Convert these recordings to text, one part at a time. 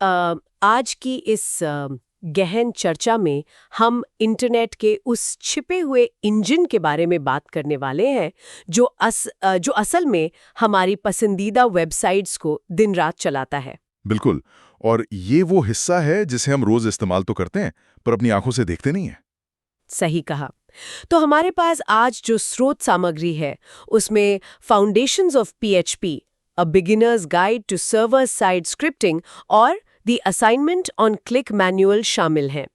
आज की इस गहन चर्चा में हम इंटरनेट के उस छिपे हुए इंजन के बारे में बात करने वाले हैं जो असल में हमारी पसंदीदा वेबसाइट्स को दिन रात चलाता है। बिल्कुल। और ये वो हिस्सा है जिसे हम रोज इस्तेमाल तो करते हैं पर अपनी आंखों से देखते नहीं हैं। सही कहा। तो हमारे पास आज जो स्रोत सामग्री है उसमें foundations of PHP, a beginner's guide to server side scripting और the assignment on click manual शामिल हैं।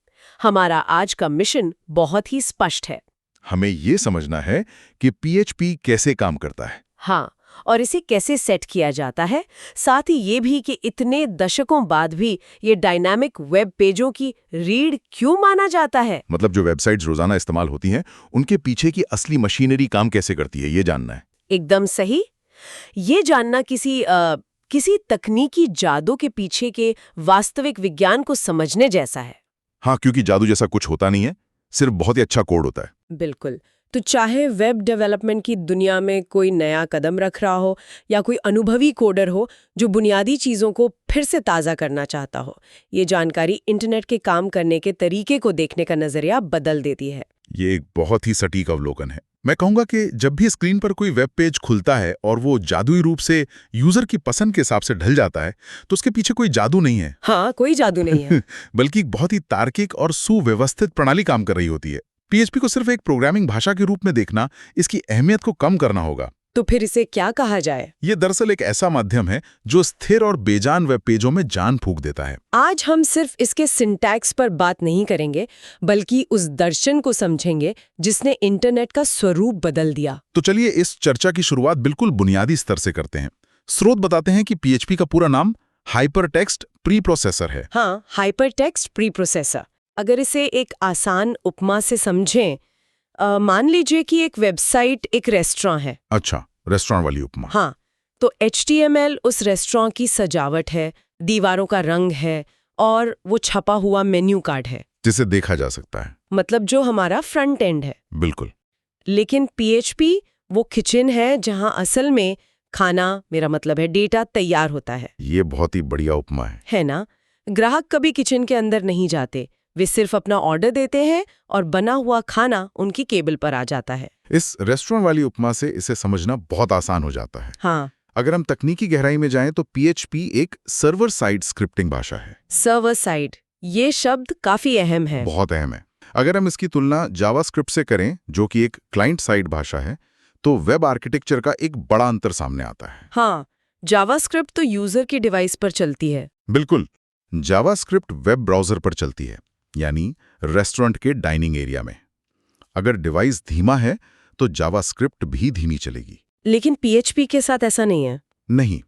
हमारा आज का मिशन बहुत ही स्पष्ट है। हमें ये समझना है कि PHP कैसे काम करता है। हाँ, और इसे कैसे सेट किया जाता है, साथ ही ये भी कि इतने दशकों बाद भी ये डायनामिक वेब पेजों की रीढ़ क्यों माना जाता है। मतलब जो वेबसाइट्स रोजाना इस्तेमाल होती हैं उनके पीछे की असली मशीनरी काम कैसे करती है, ये जानना है। एकदम सही। ये जानना किसी तकनीकी जादू के पीछे के वास्तविक विज्ञान को समझने जैसा है। हाँ, क्योंकि जादू जैसा कुछ होता नहीं है, सिर्फ बहुत ही अच्छा कोड होता है। बिल्कुल। तो चाहे वेब डेवलपमेंट की दुनिया में कोई नया कदम रख रहा हो या कोई अनुभवी कोडर हो जो बुनियादी चीज़ों को फिर से ताज़ा करना चाहता हो, ये जानकारी इंटरनेट के काम करने के तरीके को देखने का नज़रिया बदल देती है। ये एक बहुत ही सटीक अवलोकन है। मैं कहूंगा कि जब भी स्क्रीन पर कोई वेब पेज खुलता है और वो जादुई रूप से यूजर की पसंद के हिसाब से ढल जाता है तो उसके पीछे कोई जादू नहीं है। हाँ, कोई जादू नहीं है। बल्कि एक बहुत ही तार्किक और सुव्यवस्थित प्रणाली काम कर रही होती है। PHP को सिर्फ एक प्रोग्रामिंग भाषा के रूप में देखना इसकी अहमियत को कम करना होगा। तो फिर इसे क्या कहा जाए? ये दरअसल एक ऐसा माध्यम है जो स्थिर और बेजान वेब पेजों में जान फूंक देता है। आज हम सिर्फ इसके सिंटैक्स पर बात नहीं करेंगे, बल्कि उस दर्शन को समझेंगे जिसने इंटरनेट का स्वरूप बदल दिया। तो चलिए इस चर्चा की शुरुआत बिल्कुल बुनियादी स्तर से करते हैं। स्रोत बताते हैं कि PHP का पूरा नाम हाइपरटेक्स्ट प्रीप्रोसेसर है। हाँ, हाइपरटेक्स्ट प्रीप्रोसेसर। अगर इसे एक आसान उपमा से समझें, मान लीजिए कि एक वेबसाइट एक रेस्टोरेंट है। अच्छा, रेस्टोरेंट वाली उपमा। हाँ, तो HTML उस रेस्टोरेंट की सजावट है, दीवारों का रंग है और वो छपा हुआ मेन्यू कार्ड है जिसे देखा जा सकता है। मतलब जो हमारा फ्रंट एंड है। बिल्कुल। लेकिन PHP वो किचन है जहां असल में खाना, मेरा मतलब है डेटा, तैयार होता है। ये बहुत ही बढ़िया उपमा है ना? ग्राहक कभी किचन के अंदर नहीं जाते, वे सिर्फ अपना ऑर्डर देते हैं और बना हुआ खाना उनकी केबल पर आ जाता है। इस रेस्टोरेंट वाली उपमा से इसे समझना बहुत आसान हो जाता है। हाँ। अगर हम तकनीकी गहराई में जाएं तो PHP एक सर्वर साइड स्क्रिप्टिंग भाषा है। सर्वर साइड, ये शब्द काफी अहम है। बहुत अहम है। अगर हम इसकी तुलना जावास्क्रिप्ट से करें जो कि एक क्लाइंट साइड भाषा है तो वेब आर्किटेक्चर का एक बड़ा अंतर सामने आता है। हाँ, जावास्क्रिप्ट तो यूजर की डिवाइस पर चलती है। बिल्कुल। जावास्क्रिप्ट वेब ब्राउजर पर चलती है, यानी रेस्टोरेंट के डाइनिंग एरिया में। अगर डिवाइस धीमा है तो जावास्क्रिप्ट भी धीमी चलेगी। लेकिन PHP के साथ ऐसा नहीं है। नहीं,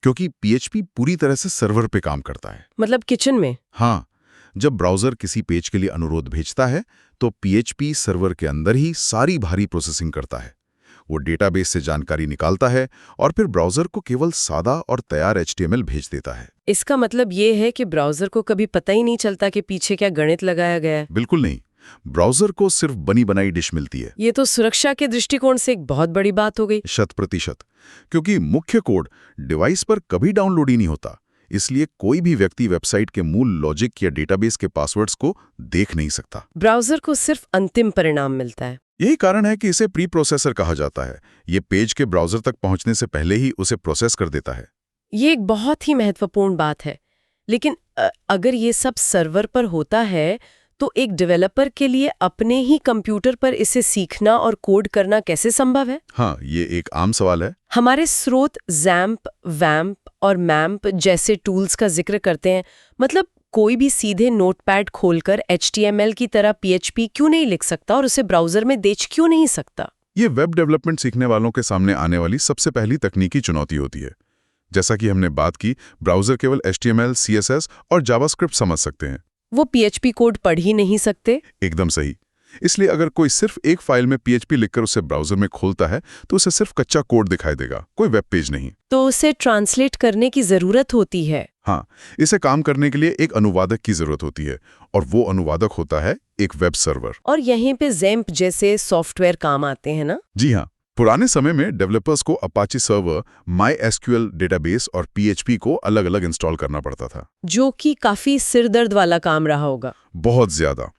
क्योंकि PHP पूरी तरह से सर्वर पे काम करता है। मतलब किचन में? हाँ, जब ब्राउजर किसी पेज के लिए अनुरोध भेजता है तो PHP सर्वर के अंदर ही सारी भारी प्रोसेसिंग करता है। वो डेटाबेस से जानकारी निकालता है और फिर ब्राउजर को केवल सादा और तैयार HTML भेज देता है। इसका मतलब ये है कि ब्राउजर को कभी पता ही नहीं चलता कि पीछे क्या गणित लगाया गया है। बिल्कुल नहीं, ब्राउजर को सिर्फ बनी बनाई डिश मिलती है। ये तो सुरक्षा के दृष्टिकोण से एक बहुत बड़ी बात हो गई। 100%, क्योंकि मुख्य कोड डिवाइस पर कभी डाउनलोड ही नहीं होता, इसलिए कोई भी व्यक्ति वेबसाइट के मूल लॉजिक या डेटाबेस के पासवर्ड्स को देख नहीं सकता। ब्राउजर को सिर्फ अंतिम परिणाम मिलता है। यही कारण है कि इसे प्री प्रोसेसर कहा जाता है। ये पेज के ब्राउजर तक पहुंचने से पहले ही उसे प्रोसेस कर देता है। ये एक बहुत ही महत्वपूर्ण बात है। लेकिन अगर ये सब सर्वर पर होता है तो एक डेवलपर के लिए अपने ही कंप्यूटर पर इसे सीखना और कोड करना कैसे संभव है? हाँ, ये एक आम सवाल है। हमारे स्रोत XAMPP, WAMP और MAMP जैसे टूल्स का जिक्र करते हैं। मतलब कोई भी सीधे नोटपैड खोलकर HTML की तरह PHP क्यों नहीं लिख सकता और उसे ब्राउजर में देख क्यों नहीं सकता? ये वेब डेवलपमेंट सीखने वालों के सामने आने वाली सबसे पहली तकनीकी चुनौती होती है। जैसा कि हमने बात की, ब्राउजर केवल HTML, CSS और जावास्क्रिप्ट समझ सकते हैं। वो PHP कोड पढ़ ही नहीं सकते। एकदम सही। इसलिए अगर कोई सिर्फ एक फाइल में PHP लिखकर उसे ब्राउजर में खोलता है तो उसे सिर्फ कच्चा कोड दिखाई देगा, कोई वेब पेज नहीं। तो उसे ट्रांसलेट करने की जरूरत होती है। हाँ, इसे काम करने के लिए एक अनुवादक की जरूरत होती है और वो अनुवादक होता है एक वेब सर्वर। और यहीं पे XAMPP जैसे सॉफ्टवेयर काम आते हैं ना? जी हाँ, पुराने समय में डेवलपर्स को अपाची सर्वर, MySQL डेटाबेस और PHP को अलग-अलग इंस्टॉल करना पड़ता था। जो कि काफी सिरदर्द वाला काम रहा होगा। बहुत ज्यादा।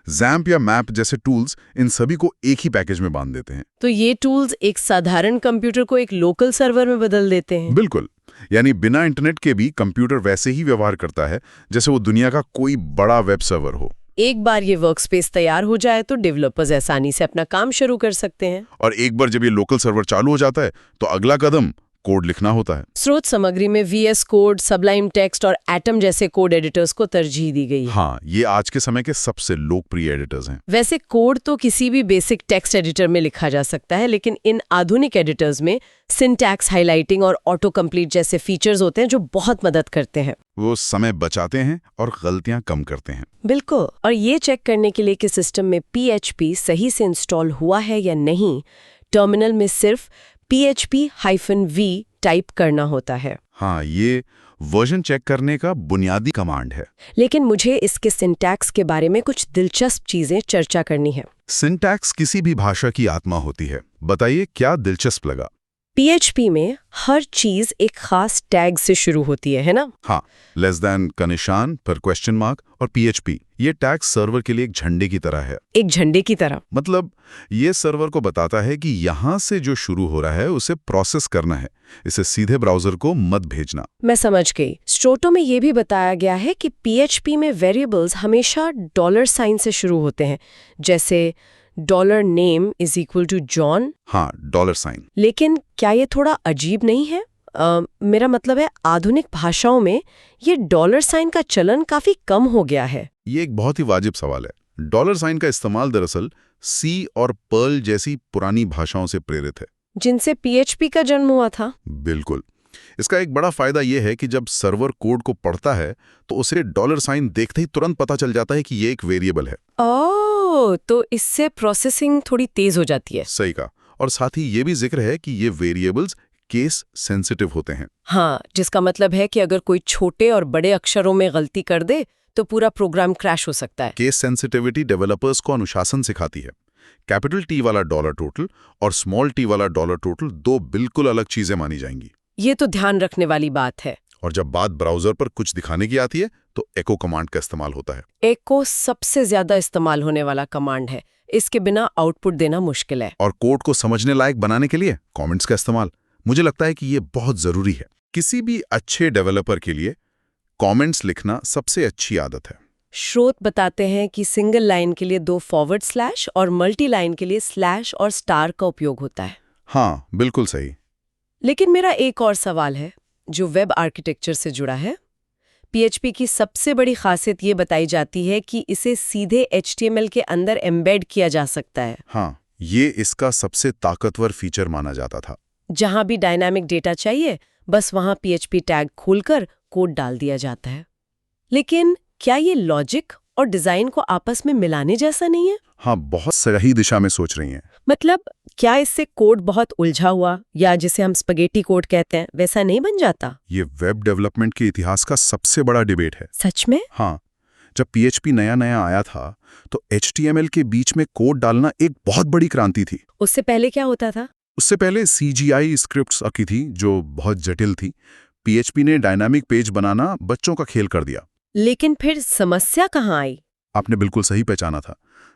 XAMPP या मैप जैसे टूल्स इन सभी को एक ही पैकेज में बांध देते हैं। तो ये टूल्स एक साधारण कंप्यूटर को एक लोकल सर्वर में बदल देते हैं। बिल्कुल। यानी बिना इंटरनेट के भी कंप्यूटर वैसे ही व्यवहार करता है जैसे वो दुनिया का कोई बड़ा वेब सर्वर हो। एक बार ये वर्कस्पेस तैयार हो जाए तो डेवलपर्स आसानी से अपना काम शुरू कर सकते हैं। और एक बार जब ये लोकल सर्वर चालू हो जाता है तो अगला कदम कोड लिखना होता है। स्रोत सामग्री में VS कोड, सबलाइम टेक्स्ट और एटम जैसे कोड एडिटर्स को तरजीह दी गई है। हाँ, ये आज के समय के सबसे लोकप्रिय एडिटर्स हैं। वैसे कोड तो किसी भी बेसिक टेक्स्ट एडिटर में लिखा जा सकता है, लेकिन इन आधुनिक एडिटर्स में सिंटैक्स हाइलाइटिंग और ऑटो कंप्लीट जैसे फीचर्स होते हैं जो बहुत मदद करते हैं। वो समय बचाते हैं और गलतियां कम करते हैं। बिल्कुल। और ये चेक करने के लिए कि सिस्टम में PHP सही से इंस्टॉल हुआ है या नहीं, टर्मिनल में सिर्फ PHP-V टाइप करना होता है। हाँ, ये वर्जन चेक करने का बुनियादी कमांड है। लेकिन मुझे इसके सिंटैक्स के बारे में कुछ दिलचस्प चीजें चर्चा करनी है। सिंटैक्स किसी भी भाषा की आत्मा होती है। बताइए क्या दिलचस्प लगा? PHP में हर चीज एक खास टैग से शुरू होती है ना? हाँ, लेस देन का निशान पर क्वेश्चन मार्क और PHP, ये टैग सर्वर के लिए एक झंडे की तरह है। एक झंडे की तरह? मतलब ये सर्वर को बताता है कि यहाँ से जो शुरू हो रहा है उसे प्रोसेस करना है, इसे सीधे ब्राउजर को मत भेजना। मैं समझ गई। स्ट्रोटो में ये भी बताया गया है कि PHP में वेरिएबल्स हमेशा $साइन से शुरू होते हैं, जैसे $name = John। हाँ, $साइन। लेकिन क्या ये थोड़ा अजीब नहीं है? मेरा मतलब है आधुनिक भाषाओं में ये $साइन का चलन काफी कम हो गया है। ये एक बहुत ही वाजिब सवाल है। $साइन का इस्तेमाल दरअसल C और पर्ल जैसी पुरानी भाषाओं से प्रेरित है, जिनसे PHP का जन्म हुआ था। बिल्कुल। इसका एक बड़ा फायदा यह है कि जब सर्वर कोड को पढ़ता है तो उसे $साइन देखते ही तुरंत पता चल जाता है कि ये एक वेरिएबल है। ओह, तो इससे प्रोसेसिंग थोड़ी तेज हो जाती है। सही कहा। और साथ ही ये भी जिक्र है कि ये वेरिएबल्स केस सेंसिटिव होते हैं। हाँ, जिसका मतलब है कि अगर कोई छोटे और बड़े अक्षरों में गलती कर दे तो पूरा प्रोग्राम क्रैश हो सकता है। केस सेंसिटिविटी डेवलपर्स को अनुशासन सिखाती है। कैपिटल T वाला $टोटल और स्मॉल t वाला $टोटल दो बिल्कुल अलग चीजें मानी जाएंगी। ये तो ध्यान रखने वाली बात है। और जब बात ब्राउजर पर कुछ दिखाने की आती है तो एको कमांड का इस्तेमाल होता है। एको सबसे ज्यादा इस्तेमाल होने वाला कमांड है। इसके बिना आउटपुट देना मुश्किल है। और कोड को समझने लायक बनाने के लिए कमेंट्स का इस्तेमाल, मुझे लगता है कि ये बहुत जरूरी है। किसी भी अच्छे डेवलपर के लिए कमेंट्स लिखना सबसे अच्छी आदत है। स्रोत बताते हैं कि सिंगल लाइन के लिए 2 और मल्टी लाइन के लिए स्लैश और स्टार का उपयोग होता है। हाँ, बिल्कुल सही। लेकिन मेरा एक और सवाल है जो वेब आर्किटेक्चर से जुड़ा है। PHP की सबसे बड़ी खासियत ये बताई जाती है कि इसे सीधे HTML के अंदर एम्बेड किया जा सकता है। हाँ, ये इसका सबसे ताकतवर फीचर माना जाता था। जहां भी डायनामिक डेटा चाहिए, बस वहां PHP टैग खोलकर कोड डाल दिया जाता है। लेकिन क्या ये लॉजिक और डिजाइन को आपस में मिलाने जैसा नहीं है? हाँ, बहुत सही दिशा में सोच रही हैं। मतलब क्या इससे कोड बहुत उलझा हुआ, या जिसे हम स्पगेटी कोड कहते हैं, वैसा नहीं बन जाता? ये वेब डेवलपमेंट के इतिहास का सबसे बड़ा डिबेट है। सच में? हाँ, जब PHP नया आया था तो HTML के बीच में कोड डालना एक बहुत बड़ी क्रांति थी। उससे पहले क्या होता था? उससे पहले CGI स्क्रिप्ट्स आती थी जो बहुत जटिल थी। PHP ने डायनामिक पेज बनाना बच्चों का खेल कर दिया। लेकिन फिर समस्या कहाँ आई? आपने बिल्कुल सही पहचाना था।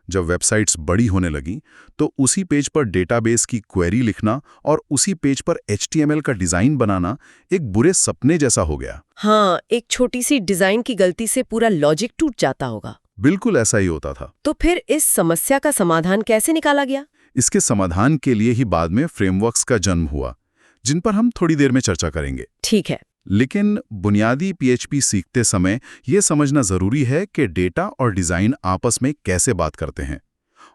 जब वेबसाइट्स बड़ी होने लगी तो उसी पेज पर डेटाबेस की क्वेरी लिखना और उसी पेज पर HTML का डिजाइन बनाना एक बुरे सपने जैसा हो गया। हाँ, एक छोटी सी डिजाइन की गलती से पूरा लॉजिक टूट जाता होगा। बिल्कुल ऐसा ही होता था। तो फिर इस समस्या का समाधान कैसे निकाला गया? इसके समाधान के लिए ही बाद में फ्रेमवर्क्स का जन्म हुआ, जिन पर हम थोड़ी देर में चर्चा करेंगे। ठीक है। लेकिन बुनियादी PHP सीखते समय यह समझना जरूरी है कि डेटा और डिजाइन आपस में कैसे बात करते हैं,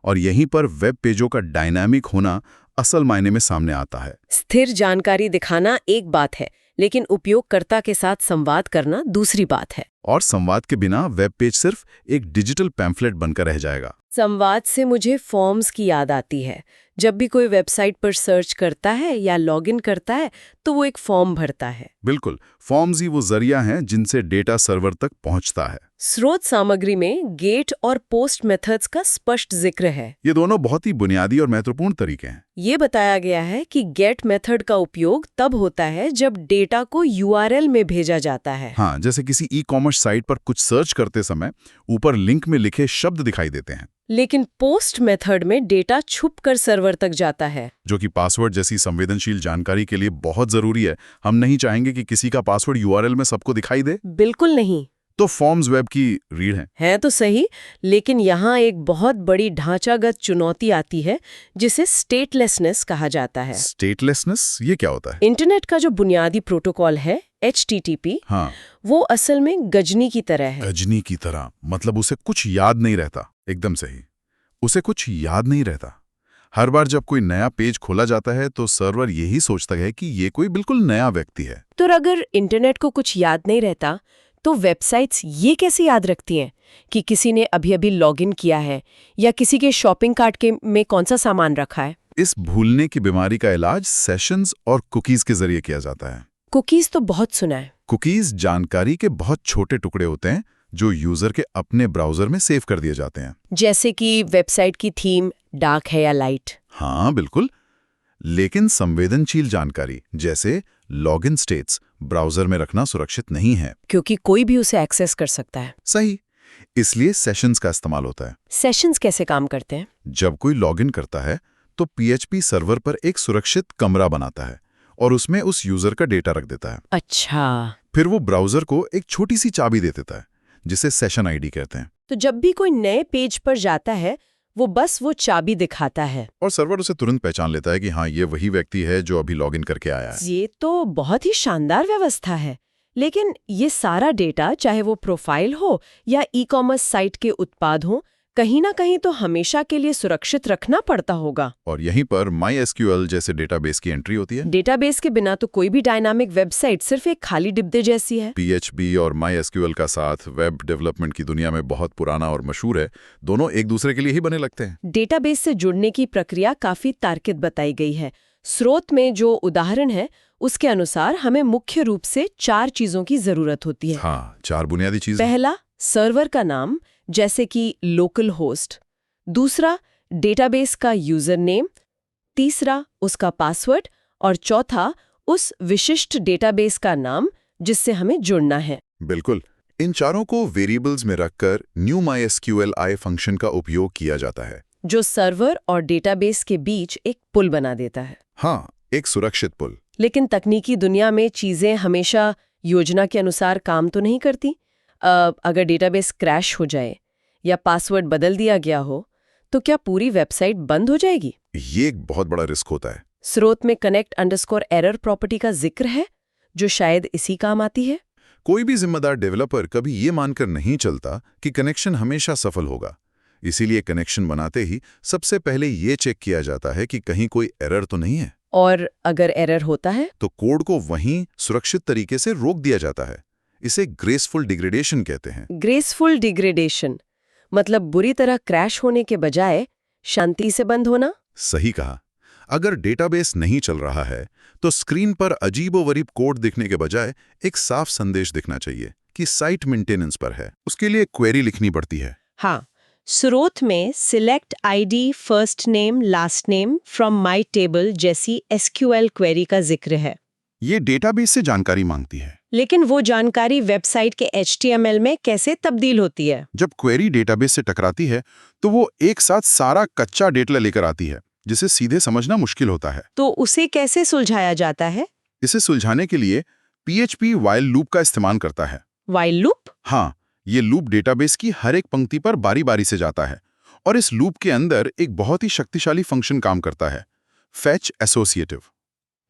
और यहीं पर वेब पेजों का डायनामिक होना असल मायने में सामने आता है। स्थिर जानकारी दिखाना एक बात है, लेकिन उपयोगकर्ता के साथ संवाद करना दूसरी बात है। और संवाद के बिना वेब पेज सिर्फ एक डिजिटल पैम्फलेट बनकर रह जाएगा। संवाद से मुझे फॉर्म्स की याद आती है। जब भी कोई वेबसाइट पर सर्च करता है या लॉगिन करता है तो वो एक फॉर्म भरता है। बिल्कुल, फॉर्म्स ही वो जरिया हैं जिनसे डेटा सर्वर तक पहुंचता है। स्रोत सामग्री में गेट और पोस्ट मेथड्स का स्पष्ट जिक्र है। ये दोनों बहुत ही बुनियादी और महत्वपूर्ण तरीके हैं। ये बताया गया है कि गेट मेथड का उपयोग तब होता है जब डेटा को यूआरएल में भेजा जाता है। हाँ, जैसे किसी ई-कॉमर्स साइट पर कुछ सर्च करते समय ऊपर लिंक में लिखे शब्द दिखाई देते हैं। लेकिन पोस्ट मेथड में डेटा छुपकर सर्वर तक जाता है, जो कि पासवर्ड जैसी संवेदनशील जानकारी के लिए बहुत जरूरी है। हम नहीं चाहेंगे कि किसी का पासवर्ड यूआरएल में सबको दिखाई दे। बिल्कुल नहीं। तो फॉर्म्स वेब की रीढ़ है तो सही, लेकिन यहाँ एक बहुत बड़ी ढांचागत चुनौती आती है जिसे स्टेटलेसनेस कहा जाता है। स्टेटलेसनेस ये क्या होता है? इंटरनेट का जो बुनियादी प्रोटोकॉल है HTTP, हाँ, वो असल में गजनी की तरह है। गजनी की तरह मतलब उसे कुछ याद नहीं रहता। एकदम सही, उसे कुछ याद नहीं रहता। हर बार जब कोई नया पेज खोला जाता है तो सर्वर यही सोचता है कि ये कोई बिल्कुल नया व्यक्ति है। तो अगर इंटरनेट को कुछ याद नहीं रहता तो वेबसाइट्स ये कैसे याद रखती हैं कि किसी ने अभी-अभी लॉगिन किया है या किसी के शॉपिंग कार्ट में कौन सा सामान रखा है? इस भूलने की बीमारी का इलाज सेशंस और कुकीज के जरिए किया जाता है। कुकीज तो बहुत सुना है। कुकीज जानकारी के बहुत छोटे टुकड़े होते हैं जो यूजर के अपने ब्राउजर में सेव कर दिए जाते हैं। जैसे कि वेबसाइट की थीम डार्क है या लाइट। हाँ बिल्कुल, लेकिन संवेदनशील जानकारी जैसे लॉगिन स्टेट्स ब्राउजर में रखना सुरक्षित नहीं है, क्योंकि कोई भी उसे एक्सेस कर सकता है। सही, इसलिए सेशंस का इस्तेमाल होता है। सेशंस कैसे काम करते हैं? जब कोई लॉगिन करता है तो PHP सर्वर पर एक सुरक्षित कमरा बनाता है और उसमें उस यूजर का डेटा रख देता है। अच्छा, फिर वो ब्राउजर को एक छोटी सी चाबी दे देता है जिसे सेशन आईडी कहते हैं। तो जब भी कोई नए पेज पर जाता है वो बस वो चाबी दिखाता है और सर्वर उसे तुरंत पहचान लेता है कि हाँ, ये वही व्यक्ति है जो अभी लॉगिन करके आया है। ये तो बहुत ही शानदार व्यवस्था है। लेकिन ये सारा डेटा, चाहे वो प्रोफाइल हो या ई-कॉमर्स साइट के उत्पाद हो, कहीं ना कहीं तो हमेशा के लिए सुरक्षित रखना पड़ता होगा। और यहीं पर MySQL जैसे डेटाबेस की एंट्री होती है। डेटाबेस के बिना तो कोई भी डायनामिक वेबसाइट सिर्फ एक खाली डिब्बे जैसी है। PHP और MySQL का साथ वेब डेवलपमेंट की दुनिया में बहुत पुराना और मशहूर है। दोनों एक दूसरे के लिए ही बने लगते हैं। डेटाबेस से जुड़ने की प्रक्रिया काफी तार्किक बताई गई है। स्रोत में जो उदाहरण है उसके अनुसार हमें मुख्य रूप से 4 चीजों की जरूरत होती है। हाँ, 4 बुनियादी चीजें। पहला, सर्वर का नाम जैसे कि लोकल होस्ट। दूसरा, डेटाबेस का यूजर नेम। तीसरा, उसका पासवर्ड। और चौथा, उस विशिष्ट डेटाबेस का नाम जिससे हमें जुड़ना है। बिल्कुल, इन चारों को वेरिएबल्स में रखकर न्यू MySQLi फंक्शन का उपयोग किया जाता है, जो सर्वर और डेटाबेस के बीच एक पुल बना देता है। हाँ, एक सुरक्षित पुल। लेकिन तकनीकी दुनिया में चीजें हमेशा योजना के अनुसार काम तो नहीं करती। अगर डेटाबेस क्रैश हो जाए या पासवर्ड बदल दिया गया हो तो क्या पूरी वेबसाइट बंद हो जाएगी? ये एक बहुत बड़ा रिस्क होता है। स्रोत में connect_error प्रॉपर्टी का जिक्र है जो शायद इसी काम आती है। कोई भी जिम्मेदार डेवलपर कभी ये मानकर नहीं चलता कि कनेक्शन हमेशा सफल होगा। इसीलिए कनेक्शन बनाते ही सबसे पहले ये चेक किया जाता है कि कहीं कोई एरर तो नहीं है। और अगर एरर होता है तो कोड को वहीं सुरक्षित तरीके से रोक दिया जाता है। इसे ग्रेसफुल डिग्रेडेशन कहते हैं। ग्रेसफुल डिग्रेडेशन मतलब बुरी तरह क्रैश होने के बजाय शांति से बंद होना। सही कहा। अगर डेटाबेस नहीं चल रहा है तो स्क्रीन पर अजीबोगरीब कोड दिखने के बजाय एक साफ संदेश दिखना चाहिए कि साइट मेंटेनेंस पर है। उसके लिए क्वेरी लिखनी पड़ती है। हाँ, स्रोत में select ID first name last name from my table जैसी SQL क्वेरी का जिक्र है। ये डेटाबेस से जानकारी मांगती है। लेकिन वो जानकारी वेबसाइट के HTML में कैसे तब्दील होती है? जब क्वेरी डेटाबेस से टकराती है तो वो एक साथ सारा कच्चा डेटा लेकर आती है जिसे सीधे समझना मुश्किल होता है। तो उसे कैसे सुलझाया जाता है? इसे सुलझाने के लिए PHP व्हाइल लूप का इस्तेमाल करता है। While loop? हाँ, ये लूप डेटाबेस की हर एक पंक्ति पर बारी बारी से जाता है और इस लूप के अंदर एक बहुत ही शक्तिशाली फंक्शन काम करता है, फेच एसोसिएटिव।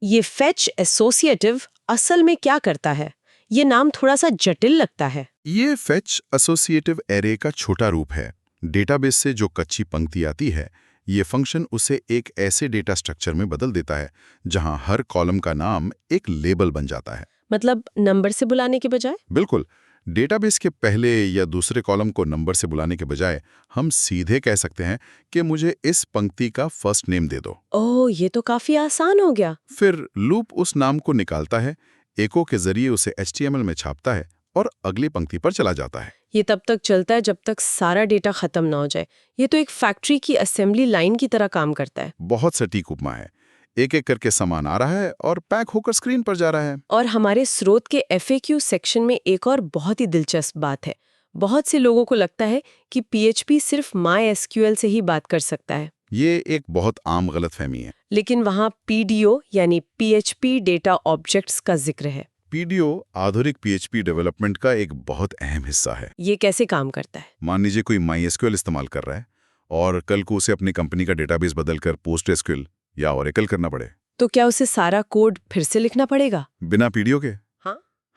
ये फेच एसोसिएटिव असल में क्या करता है? ये नाम थोड़ा सा जटिल लगता है। ये फेच एसोसिएटिव एरे का छोटा रूप है। डेटाबेस से जो कच्ची पंक्ति आती है, ये फंक्शन उसे एक ऐसे डेटा स्ट्रक्चर में बदल देता है जहां हर कॉलम का नाम एक लेबल बन जाता है। मतलब नंबर से बुलाने के बजाय? बिल्कुल, डेटाबेस के पहले या दूसरे कॉलम को नंबर से बुलाने के बजाय हम सीधे कह सकते हैं कि मुझे इस पंक्ति का फर्स्ट नेम दे दो। ओह, ये तो काफी आसान हो गया। फिर लूप उस नाम को निकालता है, एको के जरिए उसे HTML में छापता है और अगली पंक्ति पर चला जाता है। ये तब तक चलता है जब तक सारा डेटा खत्म ना हो जाए। ये तो एक फैक्ट्री की असेंबली लाइन की तरह काम करता है। बहुत सटीक उपमा है। एक एक करके सामान आ रहा है और पैक होकर स्क्रीन पर जा रहा है। और हमारे स्रोत के FAQ सेक्शन में एक और बहुत ही दिलचस्प बात है। बहुत से लोगों को लगता है कि PHP सिर्फ MySQL से ही बात कर सकता है। ये एक बहुत आम गलतफहमी है। लेकिन वहाँ PDO यानी PHP डेटा ऑब्जेक्ट्स का जिक्र है। PDO आधुनिक PHP डेवलपमेंट का एक बहुत अहम हिस्सा है। ये कैसे काम करता है? मान लीजिए कोई MySQL इस्तेमाल कर रहा है और कल को उसे अपनी कंपनी का डेटाबेस बदलकर PostgreSQL या Oracle करना पड़े, तो क्या उसे सारा कोड फिर से लिखना पड़ेगा? बिना PDO के?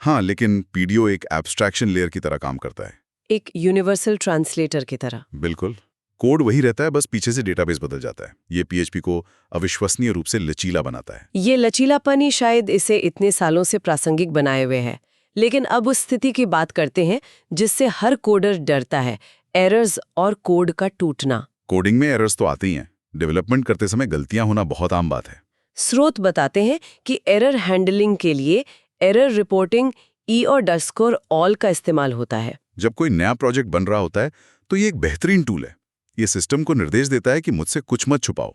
हाँ, लेकिन PDO एक एब्स्ट्रैक्शन लेयर की तरह काम करता है। एक यूनिवर्सल ट्रांसलेटर की तरह। बिल्कुल, कोड वही रहता है, बस पीछे से डेटाबेस बदल जाता है। ये PHP को अविश्वसनीय रूप से लचीला बनाता है। ये लचीलापन ही शायद इसे इतने सालों से प्रासंगिक बनाए हुए है। लेकिन अब उस स्थिति की बात करते हैं जिससे हर कोडर डरता है, एरर्स और कोड का टूटना। कोडिंग में एरर्स तो आते ही हैं। डेवलपमेंट करते समय गलतियां होना बहुत आम बात है। स्रोत बताते हैं कि एरर हैंडलिंग के लिए एरर रिपोर्टिंग E_all का इस्तेमाल होता है। जब कोई नया प्रोजेक्ट बन रहा होता है तो ये एक बेहतरीन टूल है। ये सिस्टम को निर्देश देता है कि मुझसे कुछ मत छुपाओ।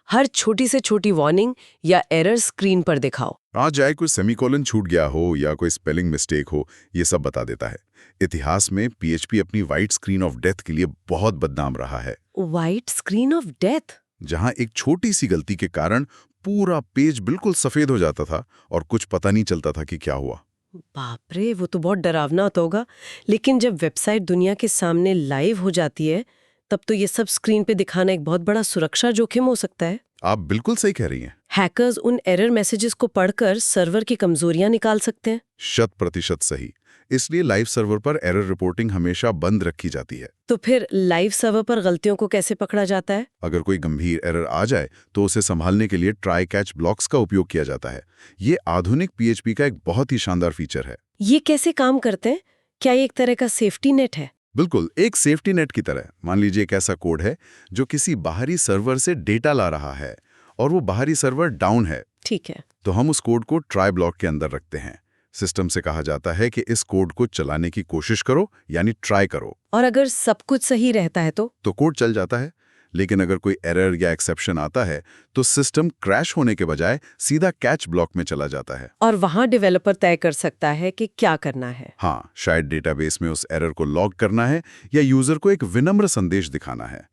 हर छोटी से छोटी वार्निंग या एरर स्क्रीन पर दिखाओ। आज जाए कोई सेमीकोलन छूट गया हो या कोई स्पेलिंग मिस्टेक हो, ये सब बता देता है। इतिहास में PHP अपनी व्हाइट स्क्रीन ऑफ डेथ के लिए बहुत बदनाम रहा है। White screen of death? जहां एक छोटी सी गलती के कारण पूरा पेज बिल्कुल सफेद हो जाता था और कुछ पता नहीं चलता था कि क्या हुआ। बाप रे, वो तो बहुत डरावना होता होगा। लेकिन जब वेबसाइट दुनिया के सामने लाइव हो जाती है तब तो ये सब स्क्रीन पे दिखाना एक बहुत बड़ा सुरक्षा जोखिम हो सकता है। आप बिल्कुल सही कह रही हैं। हैकर्स उन एरर मैसेजेस को पढ़कर सर्वर की कमजोरियां निकाल सकते हैं। 100% सही। इसलिए लाइव सर्वर पर एरर रिपोर्टिंग हमेशा बंद रखी जाती है। तो फिर लाइव सर्वर पर गलतियों को कैसे पकड़ा जाता है? अगर कोई गंभीर एरर आ जाए तो उसे संभालने के लिए ट्राई कैच ब्लॉक्स का उपयोग किया जाता है। ये आधुनिक PHP का एक बहुत ही शानदार फीचर है। ये कैसे काम करते हैं? क्या ये एक तरह का सेफ्टी नेट है? बिल्कुल, एक सेफ्टी नेट की तरह। मान लीजिए एक ऐसा कोड है जो किसी बाहरी सर्वर से डेटा ला रहा है और वो बाहरी सर्वर डाउन है। ठीक है। तो हम उस कोड को ट्राई ब्लॉक के अंदर रखते हैं। सिस्टम से कहा जाता है कि इस कोड को चलाने की कोशिश करो, यानी ट्राई करो। और अगर सब कुछ सही रहता है तो कोड चल जाता है। लेकिन अगर कोई एरर या एक्सेप्शन आता है तो सिस्टम क्रैश होने के बजाय सीधा कैच ब्लॉक में चला जाता है। और वहां डेवलपर तय कर सकता है कि क्या करना है। हाँ, शायद डेटाबेस में उस एरर को लॉग करना है या यूजर को एक विनम्र संदेश दिखाना है।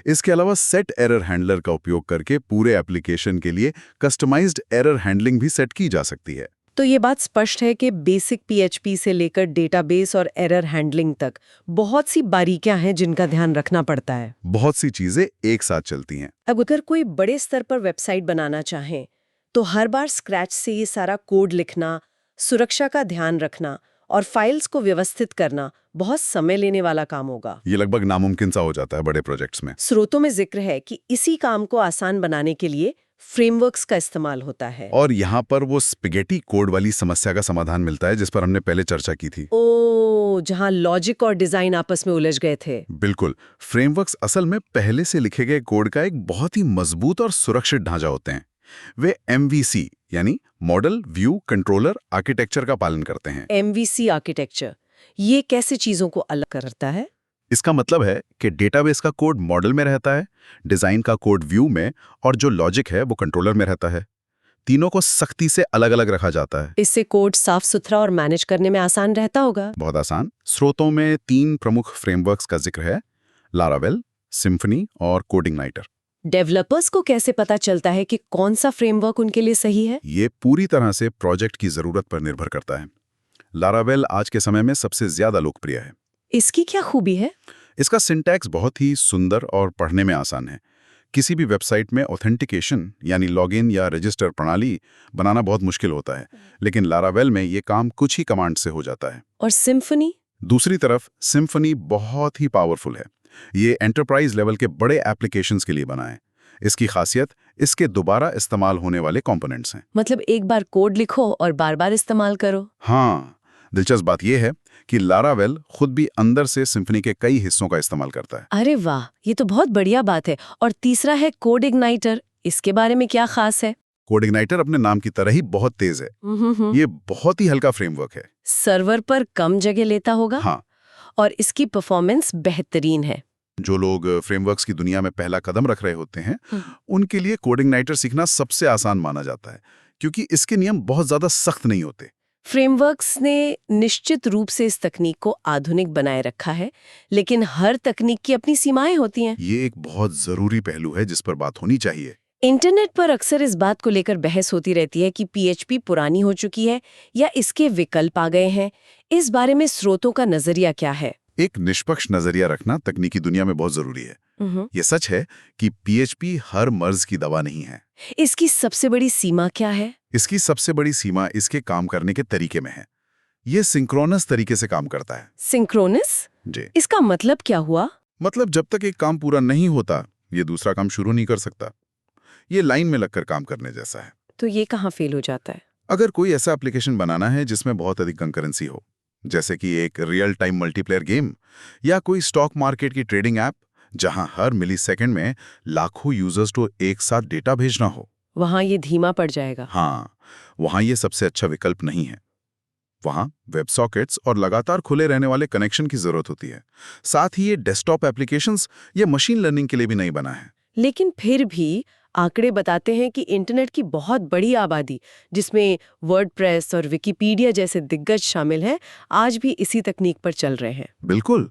इसके अलावा सेट एरर हैंडलर का उपयोग करके पूरे एप्लीकेशन के लिए कस्टमाइज्ड एरर हैंडलिंग भी सेट की जा सकती है। तो ये बात स्पष्ट है कि बेसिक PHP से लेकर डेटाबेस और एरर हैंडलिंग तक बहुत सी बारीकियां हैं जिनका ध्यान रखना पड़ता है। बहुत सी चीजें एक साथ चलती हैं। अब अगर कोई बड़े स्तर पर वेबसाइट बनाना चाहे तो हर बार स्क्रैच से ये सारा कोड लिखना, सुरक्षा का ध्यान रखना और फाइल्स को व्यवस्थित करना बहुत समय लेने वाला काम होगा। ये लगभग नामुमकिन सा हो जाता है बड़े प्रोजेक्ट्स में। स्रोतों में जिक्र है कि इसी काम को आसान बनाने के लिए फ्रेमवर्क्स का इस्तेमाल होता है। और यहाँ पर वो स्पेगेटी कोड वाली समस्या का समाधान मिलता है जिस पर हमने पहले चर्चा की थी। जहाँ लॉजिक और डिजाइन आपस में उलझ गए थे। बिल्कुल, फ्रेमवर्क्स असल में पहले से लिखे गए कोड का एक बहुत ही मजबूत और सुरक्षित ढांचा होते हैं। वे MVC यानी मॉडल व्यू कंट्रोलर आर्किटेक्चर का पालन करते हैं। MVC आर्किटेक्चर, ये कैसे चीजों को अलग करता है? इसका मतलब है कि डेटाबेस का कोड मॉडल में रहता है, डिजाइन का कोड व्यू में और जो लॉजिक है वो कंट्रोलर में रहता है। तीनों को सख्ती से अलग अलग रखा जाता है। इससे कोड साफ सुथरा और मैनेज करने में आसान रहता होगा। बहुत आसान। स्रोतों में 3 प्रमुख फ्रेमवर्क्स का जिक्र है, लारावेल, सिम्फनी और कोडिंगनाइटर। डेवलपर्स को कैसे पता चलता है कि कौन सा फ्रेमवर्क उनके लिए सही है? ये पूरी तरह से प्रोजेक्ट की जरूरत पर निर्भर करता है। लारावेल आज के समय में सबसे ज्यादा लोकप्रिय है। इसकी क्या खूबी है? इसका सिंटैक्स बहुत ही सुंदर और पढ़ने में आसान है। किसी भी वेबसाइट में ऑथेंटिकेशन यानी लॉगिन या रजिस्टर प्रणाली बनाना बहुत मुश्किल होता है, लेकिन लारावेल में ये काम कुछ ही कमांड से हो जाता है। और सिम्फनी? दूसरी तरफ सिम्फनी बहुत ही पावरफुल है। ये एंटरप्राइज लेवल के बड़े एप्लीकेशंस के लिए बना है। इसकी खासियत इसके दोबारा इस्तेमाल होने वाले कंपोनेंट्स हैं। मतलब एक बार कोड लिखो और बार बार इस्तेमाल करो। हाँ, दिलचस्प बात यह है कि लारावेल खुद भी अंदर से सिम्फनी के कई हिस्सों का इस्तेमाल करता है। अरे वाह, ये तो बहुत बढ़िया बात है। और तीसरा है कोडिग्नाइटर, इसके बारे में क्या खास है? कोडिग्नाइटर अपने नाम की तरह ही बहुत तेज है। ये बहुत ही हल्का फ्रेमवर्क है। सर्वर पर कम जगह लेता होगा। हाँ, और इसकी परफॉर्मेंस बेहतरीन है। जो लोग फ्रेमवर्क्स की दुनिया में पहला कदम रख रहे होते हैं, उनके लिए कोडिग्नाइटर सीखना सबसे आसान माना जाता है, क्योंकि इसके नियम बहुत ज़्यादा सख्त नहीं होते। फ्रेमवर्क्स ने निश्चित रूप से इस तकनीक को आधुनिक बनाए रखा है, लेकिन हर तकनीक की अपनी सीमाएं होती हैं। ये एक बहुत ज़रूरी पहलू है जिस पर बात होनी चाहिए। इंटरनेट पर अक्सर इस बात को लेकर बहस होती रहती है कि पीएचपी पुरानी हो चुकी है या इसके विकल्प आ गए हैं। इस बारे में स्रोतों का नजरिया क्या है? एक निष्पक्ष नजरिया रखना तकनीकी दुनिया में बहुत जरूरी है। ये सच है कि पीएचपी हर मर्ज की दवा नहीं है। इसकी सबसे बड़ी सीमा क्या है? इसकी सबसे बड़ी सीमा इसके काम करने के तरीके में है। ये सिंक्रोनस तरीके से काम करता है। सिंक्रोनस? जी। इसका मतलब क्या हुआ? मतलब जब तक एक काम पूरा नहीं होता, ये दूसरा काम शुरू नहीं कर सकता। ये लाइन में लगकर काम करने जैसा है। तो ये कहाँ फेल हो जाता है? अगर कोई ऐसा एप्लीकेशन बनाना है जिसमें बहुत अधिक कंकरेंसी हो, जैसे कि एक रियल टाइम मल्टीप्लेयर गेम या कोई स्टॉक मार्केट की ट्रेडिंग ऐप, जहां हर मिलीसेकंड में लाखों यूजर्स को एक साथ डेटा भेजना हो, वहाँ ये धीमा पड़ जाएगा। हाँ, वहां ये सबसे अच्छा विकल्प नहीं है। वहां वेब सॉकेट्स और लगातार खुले रहने वाले कनेक्शन की जरूरत होती है। साथ ही ये डेस्कटॉप एप्लीकेशंस या मशीन लर्निंग के लिए भी नहीं बना है। लेकिन फिर भी आंकड़े बताते हैं कि इंटरनेट की बहुत बड़ी आबादी, जिसमें वर्डप्रेस और विकिपीडिया जैसे दिग्गज शामिल हैं, आज भी इसी तकनीक पर चल रहे हैं। बिल्कुल।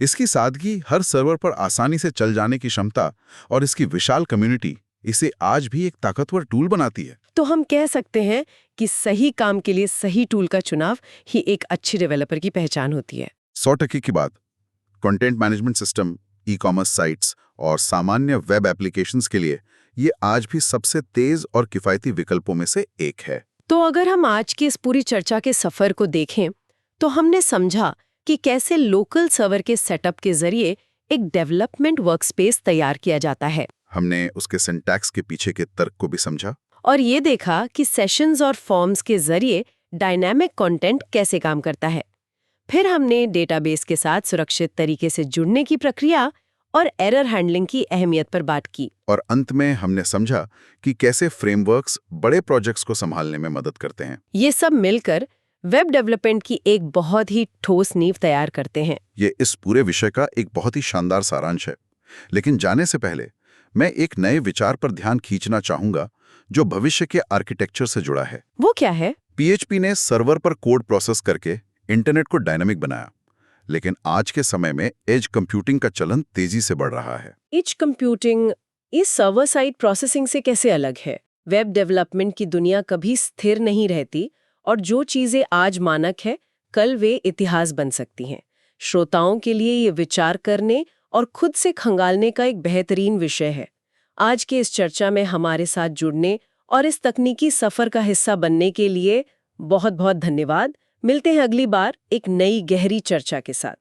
इसकी सादगी, हर सर्वर पर आसानी से चल जाने की क्षमता और इसकी विशाल कम्युनिटी इसे आज भी एक ताकतवर टूल बनाती है। तो हम कह सकते हैं कि सही काम के लिए सही टूल का चुनाव ही एक अच्छी डेवलपर की पहचान होती है। 100% की बात। Content management system, e-commerce sites और सामान्य वेब एप्लीकेशंस के लिए ये आज भी सबसे तेज और किफायती विकल्पों में से एक है। तो अगर हम आज की इस पूरी चर्चा के सफर को देखें, तो हमने समझा कि कैसे लोकल सर्वर के सेटअप के जरिए एक डेवलपमेंट वर्कस्पेस तैयार किया जाता है। हमने उसके सिंटैक्स के पीछे के तर्क को भी समझा और ये देखा कि सेशंस और फॉर्म्स के जरिए डायनामिक कंटेंट कैसे काम करता है। फिर हमने डेटाबेस के साथ सुरक्षित तरीके से जुड़ने की प्रक्रिया और एरर हैंडलिंग की अहमियत पर बात की। और अंत में हमने समझा कि कैसे फ्रेमवर्क्स बड़े प्रोजेक्ट्स को संभालने में मदद करते हैं। ये सब मिलकर वेब डेवलपमेंट की एक बहुत ही ठोस नींव तैयार करते हैं। ये इस पूरे विषय का एक बहुत ही शानदार सारांश है। लेकिन जाने से पहले मैं एक नए विचार पर ध्यान खींचना चाहूंगा जो भविष्य के आर्किटेक्चर से जुड़ा है। वो क्या है? पीएचपी ने सर्वर पर कोड प्रोसेस करके इंटरनेट को डायनामिक बनाया, लेकिन आज के समय में एज कंप्यूटिंग का चलन तेजी से बढ़ रहा है। एज कंप्यूटिंग इस सर्वर साइड प्रोसेसिंग से कैसे अलग है? वेब डेवलपमेंट की दुनिया कभी स्थिर नहीं रहती और जो चीजें आज मानक है, कल वे इतिहास बन सकती हैं। श्रोताओं के लिए ये विचार करने और खुद से खंगालने का एक बेहतरीन विषय है। आज के इस चर्चा में हमारे साथ जुड़ने और इस तकनीकी सफर का हिस्सा बनने के लिए बहुत बहुत धन्यवाद। मिलते हैं अगली बार एक नई गहरी चर्चा के साथ।